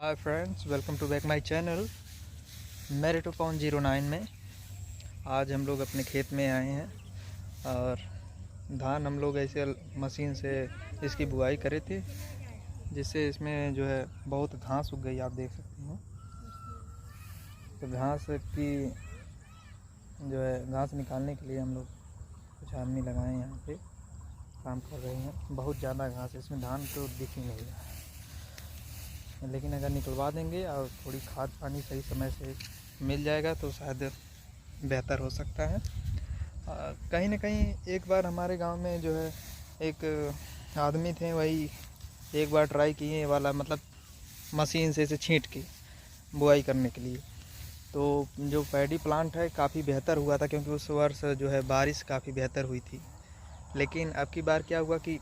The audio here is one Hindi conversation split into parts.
Hi friends, welcome to back my channel merito point 09 में। आज हम लोग अपने खेत में आए हैं और धान हम लोग ऐसे मशीन से इसकी बुआई करे थे, जिससे इसमें जो है बहुत घास उग गई। आप देख सकते हैं, तो घास की जो है घास निकालने के लिए हम लोग कुछ आदमी लगाए हैं, यहाँ पे काम कर रहे हैं। बहुत ज़्यादा घास है इसमें, धान तो दिख ही नहीं रहा है, लेकिन अगर निकलवा देंगे और थोड़ी खाद पानी सही समय से मिल जाएगा तो शायद बेहतर हो सकता है। कहीं ना कहीं एक बार हमारे गांव में जो है एक आदमी थे, वही एक बार ट्राई किए वाला, मतलब मशीन से इसे छींट के बुआई करने के लिए। तो जो पैडी प्लांट है काफ़ी बेहतर हुआ था, क्योंकि उस वर्ष जो है बारिश काफ़ी बेहतर हुई थी। लेकिन अब की बार क्या हुआ कि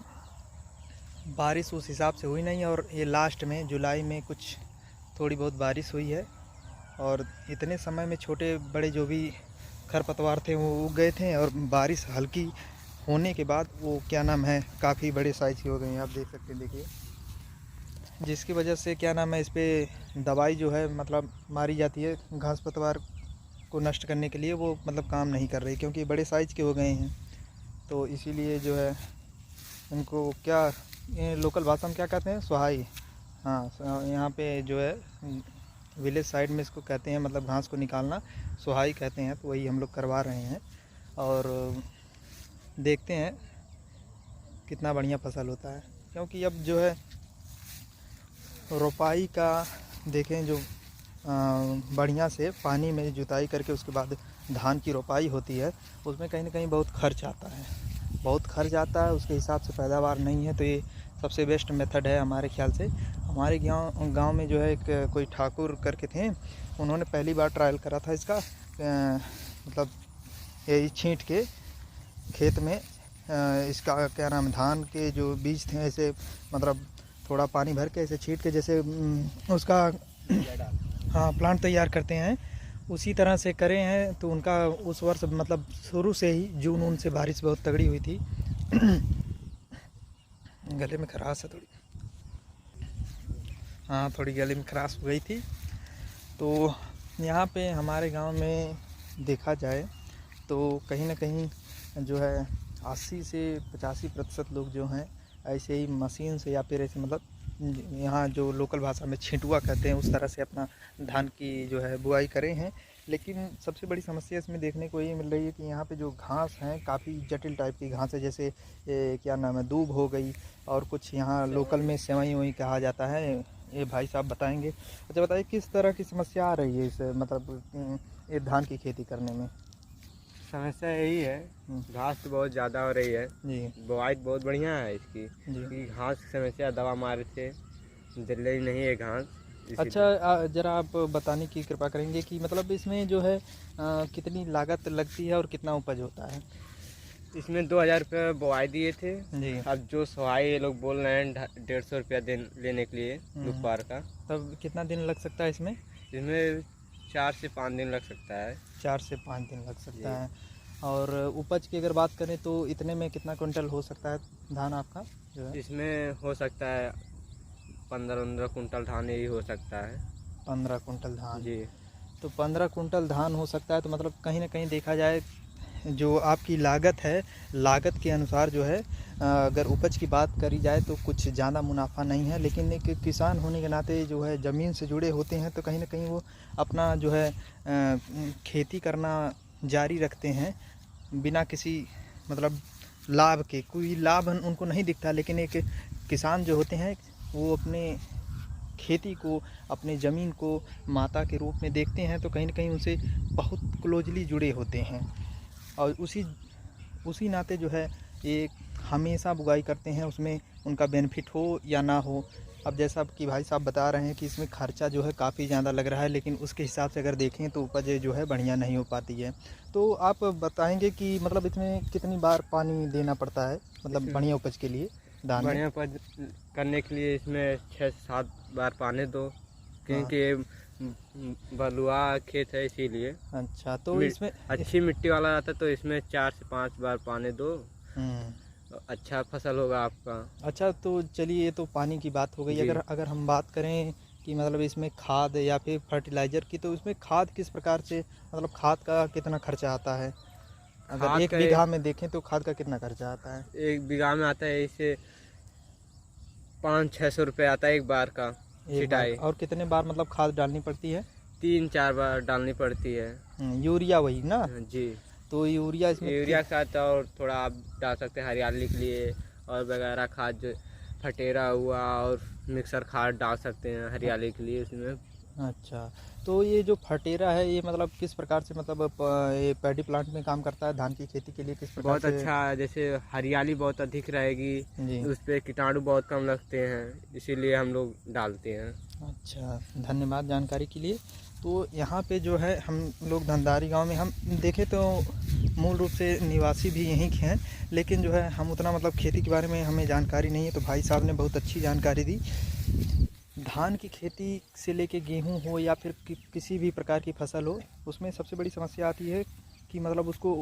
बारिश उस हिसाब से हुई नहीं, और ये लास्ट में जुलाई में कुछ थोड़ी बहुत बारिश हुई है, और इतने समय में छोटे बड़े जो भी खरपतवार थे वो उग गए थे, और बारिश हल्की होने के बाद वो क्या नाम है काफ़ी बड़े साइज़ के हो गए हैं। आप देख सकते हैं, देखिए, जिसकी वजह से क्या नाम है इस पर दवाई जो है मतलब मारी जाती है घास पतवार को नष्ट करने के लिए, वो मतलब काम नहीं कर रही, क्योंकि बड़े साइज़ के हो गए हैं। तो इसीलिए जो है इनको क्या लोकल भाषा में क्या कहते हैं, सुहाई। हाँ, यहाँ पे जो है विलेज साइड में इसको कहते हैं, मतलब घास को निकालना सुहाई कहते हैं। तो वही हम लोग करवा रहे हैं, और देखते हैं कितना बढ़िया फसल होता है। क्योंकि अब जो है रोपाई का देखें, जो बढ़िया से पानी में जुताई करके उसके बाद धान की रोपाई होती है, उसमें कहीं ना कहीं बहुत खर्च आता है, बहुत खर्च आता है। उसके हिसाब से पैदावार नहीं है। तो ये सबसे बेस्ट मेथड है हमारे ख्याल से। हमारे गांव में जो है एक कोई ठाकुर करके थे, उन्होंने पहली बार ट्रायल करा था इसका, मतलब यही छींट के खेत में इसका क्या नाम, धान के जो बीज थे ऐसे, मतलब थोड़ा पानी भर के ऐसे छींट के, जैसे उसका हाँ प्लांट तैयार करते हैं, उसी तरह से करे हैं। तो उनका उस वर्ष मतलब शुरू से ही जून से बारिश बहुत तगड़ी हुई थी। गले में खराश है थोड़ी, हाँ थोड़ी गले में खराश हो गई थी। तो यहाँ पे हमारे गांव में देखा जाए तो कहीं ना कहीं जो है 80 से 85% लोग जो हैं ऐसे ही मशीन से, या फिर ऐसे मतलब यहाँ जो लोकल भाषा में छिंटुआ कहते हैं, उस तरह से अपना धान की जो है बुआई करे हैं। लेकिन सबसे बड़ी समस्या इसमें देखने को ये मिल रही है कि यहाँ पे जो घास हैं काफ़ी जटिल टाइप की घास है, जैसे क्या नाम है, दूब हो गई, और कुछ यहाँ लोकल में सेवई वई कहा जाता है। ये भाई साहब बताएंगे। अच्छा बताइए, किस तरह की समस्या आ रही है इस मतलब ये धान की खेती करने में? समस्या यही है, घास तो बहुत ज़्यादा हो रही है जी बुआई बहुत बढ़िया है इसकी, जी। क्योंकि घास की समस्या दवा मारे से जल रही नहीं है घास। अच्छा, ज़रा आप बताने की कृपा करेंगे कि मतलब इसमें जो है कितनी लागत लगती है और कितना उपज होता है? इसमें 2000 रुपये बुआई दिए थे। जी। अब जो सवाई ये लोग बोल रहे हैं 150 रुपया लेने के लिए दोपहर का। तब कितना दिन लग सकता है इसमें? इसमें 4 से 5 दिन लग सकता है। 4 से 5 दिन लग सकता है। और उपज की अगर बात करें तो इतने में कितना कुंटल हो सकता है धान आपका जो है? इसमें हो सकता है 15-15 कुंटल धान ही हो सकता है। 15 कुंटल धान जी। तो 15 कुंटल धान हो सकता है। तो मतलब कहीं ना कहीं देखा जाए, जो आपकी लागत है, लागत के अनुसार जो है अगर उपज की बात करी जाए तो कुछ ज़्यादा मुनाफा नहीं है। लेकिन एक किसान होने के नाते जो है ज़मीन से जुड़े होते हैं, तो कहीं ना कहीं वो अपना जो है खेती करना जारी रखते हैं बिना किसी मतलब लाभ के। कोई लाभ उनको नहीं दिखता, लेकिन एक किसान जो होते हैं वो अपने खेती को, अपने ज़मीन को माता के रूप में देखते हैं। तो कहीं ना कहीं उनसे बहुत क्लोजली जुड़े होते हैं, और उसी नाते जो है ये हमेशा बुआई करते हैं, उसमें उनका बेनिफिट हो या ना हो। अब जैसा कि भाई साहब बता रहे हैं कि इसमें खर्चा जो है काफ़ी ज़्यादा लग रहा है, लेकिन उसके हिसाब से अगर देखें तो उपज जो है बढ़िया नहीं हो पाती है। तो आप बताएंगे कि मतलब इसमें कितनी बार पानी देना पड़ता है, मतलब बढ़िया उपज के लिए धान में? बढ़िया उपज करने के लिए इसमें 6 से 7 बार पानी दो, क्योंकि बलुआ खेत है इसीलिए। अच्छा, तो इसमें अच्छी मिट्टी वाला रहता है तो इसमें 4 से 5 बार पानी दो, अच्छा फसल होगा आपका। अच्छा, तो चलिए, ये तो पानी की बात हो गई। अगर हम बात करें कि मतलब इसमें खाद या फिर फर्टिलाइज़र की, तो इसमें खाद किस प्रकार से, मतलब खाद का कितना खर्चा आता है? अगर खाद 1 का बीघा में देखें तो खाद का कितना खर्चा आता है? 1 बीघा में आता है इसे 500-600 रुपये आता है एक बार का एक बार छिटाई। का। और कितने बार मतलब खाद डालनी पड़ती है? 3-4 बार डालनी पड़ती है। यूरिया वही ना? जी, तो यूरिया इसमें यूरिया के साथ और थोड़ा आप डाल सकते हैं हरियाली के लिए, और वगैरह खाद जो फटेरा हुआ और मिक्सर खाद डाल सकते हैं हरियाली के लिए इसमें। अच्छा, तो ये जो फटेरा है ये मतलब किस प्रकार से, मतलब ये पैडी प्लांट में काम करता है, धान की खेती के लिए किस प्रकार बहुत से? अच्छा है, जैसे हरियाली बहुत अधिक रहेगी, जी। उस पर कीटाणु बहुत कम लगते हैं, इसीलिए हम लोग डालते हैं। अच्छा, धन्यवाद जानकारी के लिए। तो यहाँ पे जो है हम लोग धंधारी गांव में हम देखें तो मूल रूप से निवासी भी यहीं के हैं, लेकिन जो है हम उतना मतलब खेती के बारे में हमें जानकारी नहीं है, तो भाई साहब ने बहुत अच्छी जानकारी दी। धान की खेती से लेके गेहूं हो या फिर किसी भी प्रकार की फसल हो, उसमें सबसे बड़ी समस्या आती है कि मतलब उसको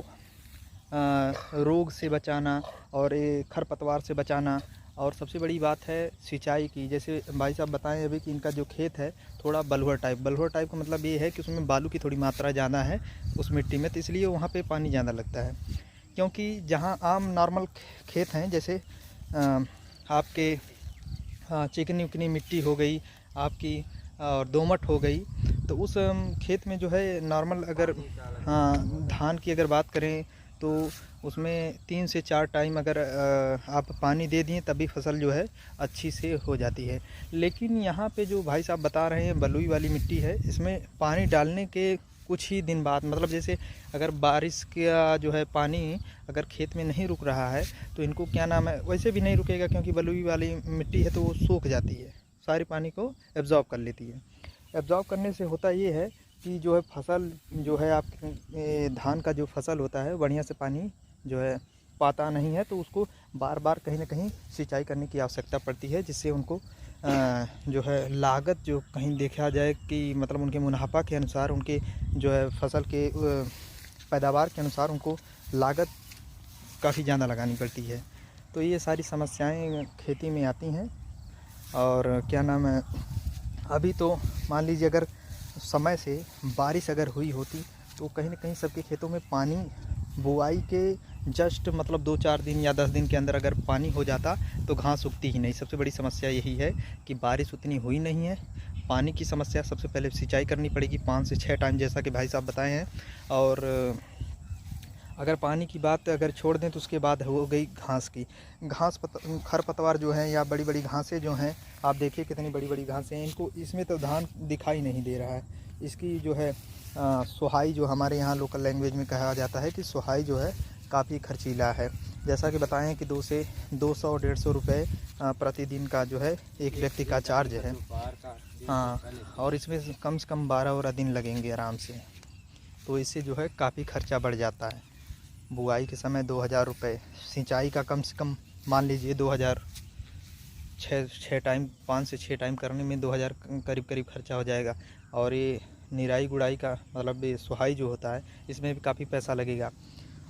रोग से बचाना और ये खरपतवार से बचाना, और सबसे बड़ी बात है सिंचाई की। जैसे भाई साहब बताएं अभी कि इनका जो खेत है थोड़ा बलुआ टाइप का मतलब ये है कि उसमें बालू की थोड़ी मात्रा ज़्यादा है उस मिट्टी में, तो इसलिए वहाँ पे पानी ज़्यादा लगता है। क्योंकि जहाँ आम नॉर्मल खेत हैं, जैसे आपके चिकनी उकनी मिट्टी हो गई आपकी और दोमट हो गई, तो उस खेत में जो है नॉर्मल अगर धान की अगर बात करें तो उसमें 3 से 4 टाइम अगर आप पानी दे दिए तभी फसल जो है अच्छी से हो जाती है। लेकिन यहाँ पे जो भाई साहब बता रहे हैं बलुई वाली मिट्टी है, इसमें पानी डालने के कुछ ही दिन बाद, मतलब जैसे अगर बारिश का जो है पानी अगर खेत में नहीं रुक रहा है तो इनको क्या नाम है, वैसे भी नहीं रुकेगा क्योंकि बलुई वाली मिट्टी है तो वो सूख जाती है, सारे पानी को एब्जॉर्ब कर लेती है। एब्जॉर्ब करने से होता ये है कि जो है फसल जो है आप धान का जो फसल होता है बढ़िया से पानी जो है पाता नहीं है, तो उसको बार बार कहीं ना कहीं सिंचाई करने की आवश्यकता पड़ती है, जिससे उनको जो है लागत जो कहीं देखा जाए कि मतलब उनके मुनाफा के अनुसार, उनके जो है फसल के पैदावार के अनुसार उनको लागत काफ़ी ज़्यादा लगानी पड़ती है। तो ये सारी समस्याएं खेती में आती हैं। और क्या नाम है, अभी तो मान लीजिए अगर समय से बारिश अगर हुई होती तो कहीं ना कहीं सबके खेतों में पानी बुआई के जस्ट मतलब 2-4 दिन या 10 दिन के अंदर अगर पानी हो जाता तो घास उगती ही नहीं। सबसे बड़ी समस्या यही है कि बारिश उतनी हुई नहीं है। पानी की समस्या, सबसे पहले सिंचाई करनी पड़ेगी 5 से 6 टाइम, जैसा कि भाई साहब बताए हैं। और अगर पानी की बात अगर छोड़ दें तो उसके बाद हो गई घास की, खरपतवार जो है या बड़ी बड़ी घासें जो हैं, आप देखिए कितनी बड़ी बड़ी घासें हैं, इनको इसमें तो धान दिखाई नहीं दे रहा है। इसकी जो है सोहाई, जो हमारे यहाँ लोकल लैंग्वेज में कहा जाता है कि सोहाई जो है काफ़ी खर्चीला है। जैसा कि बताएं कि 200-150 रुपये प्रतिदिन का जो है एक व्यक्ति का चार्ज है। हाँ, और इसमें कम से कम 12 दिन लगेंगे आराम से, तो इससे जो है काफ़ी खर्चा बढ़ जाता है। बुआई के समय 2000 रुपये, सिंचाई का कम से कम मान लीजिए 2000, 6 टाइम 5 से 6 टाइम करने में 2000 करीब करीब खर्चा हो जाएगा। और ये निराई गुड़ाई का मतलब ये सुहाई जो होता है इसमें भी काफ़ी पैसा लगेगा।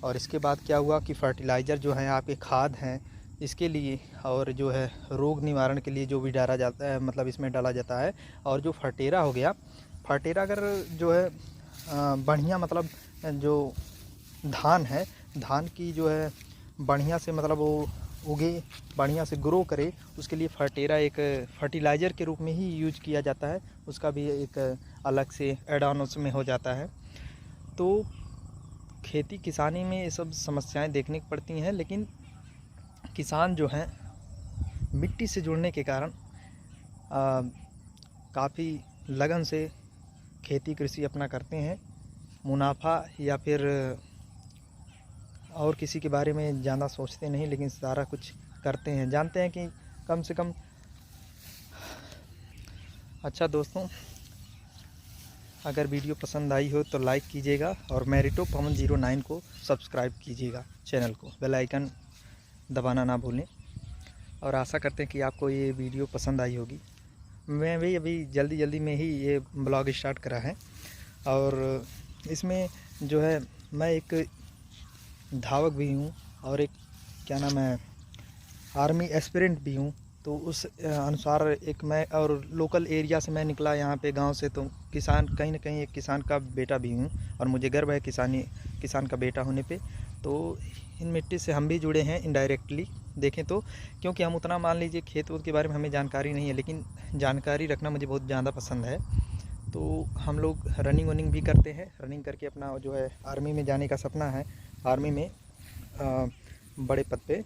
और इसके बाद क्या हुआ कि फर्टिलाइज़र जो है आपके खाद हैं इसके लिए, और जो है रोग निवारण के लिए जो भी डाला जाता है, मतलब इसमें डाला जाता है। और जो फटेरा हो गया, फटेरा अगर जो है बढ़िया, मतलब जो धान है, धान की जो है बढ़िया से मतलब वो उगे, बढ़िया से ग्रो करे, उसके लिए फटेरा एक फर्टिलाइज़र के रूप में ही यूज किया जाता है। उसका भी एक अलग से ऐड ऑन उसमें हो जाता है। तो खेती किसानी में ये सब समस्याएं देखने को पड़ती हैं, लेकिन किसान जो हैं मिट्टी से जुड़ने के कारण काफ़ी लगन से खेती कृषि अपना करते हैं। मुनाफा या फिर और किसी के बारे में ज़्यादा सोचते नहीं, लेकिन सारा कुछ करते हैं, जानते हैं कि कम से कम। अच्छा दोस्तों, अगर वीडियो पसंद आई हो तो लाइक कीजिएगा और मेरिटो पवन 09 को सब्सक्राइब कीजिएगा, चैनल को बेल आइकन दबाना ना भूलें। और आशा करते हैं कि आपको ये वीडियो पसंद आई होगी। मैं भी अभी जल्दी में ही ये ब्लॉग स्टार्ट करा है, और इसमें जो है मैं एक धावक भी हूँ और एक क्या नाम है आर्मी एस्पिरेंट भी हूँ। तो उस अनुसार एक मैं और लोकल एरिया से मैं निकला यहाँ पे गांव से, तो किसान कहीं ना कहीं एक किसान का बेटा भी हूँ और मुझे गर्व है किसान का बेटा होने पे। तो इन मिट्टी से हम भी जुड़े हैं इनडायरेक्टली देखें तो, क्योंकि हम उतना मान लीजिए खेत वूत के बारे में हमें जानकारी नहीं है, लेकिन जानकारी रखना मुझे बहुत ज़्यादा पसंद है। तो हम लोग रनिंग वनिंग भी करते हैं, रनिंग करके अपना जो है आर्मी में जाने का सपना है, आर्मी में बड़े पद पे,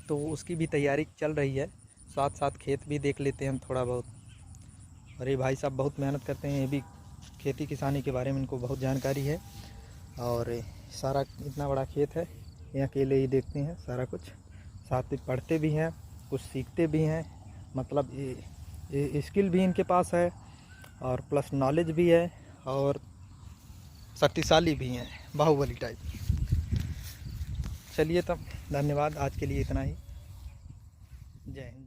तो उसकी भी तैयारी चल रही है। साथ साथ खेत भी देख लेते हैं हम थोड़ा बहुत। और ये भाई साहब बहुत मेहनत करते हैं, ये भी खेती किसानी के बारे में इनको बहुत जानकारी है। और सारा इतना बड़ा खेत है, ये अकेले ही देखते हैं सारा कुछ, साथ में पढ़ते भी हैं, कुछ सीखते भी हैं, मतलब ये स्किल भी इनके पास है और प्लस नॉलेज भी है और शक्तिशाली भी हैं, बाहुबली टाइप। चलिए तब, धन्यवाद, आज के लिए इतना ही। जय हिंद।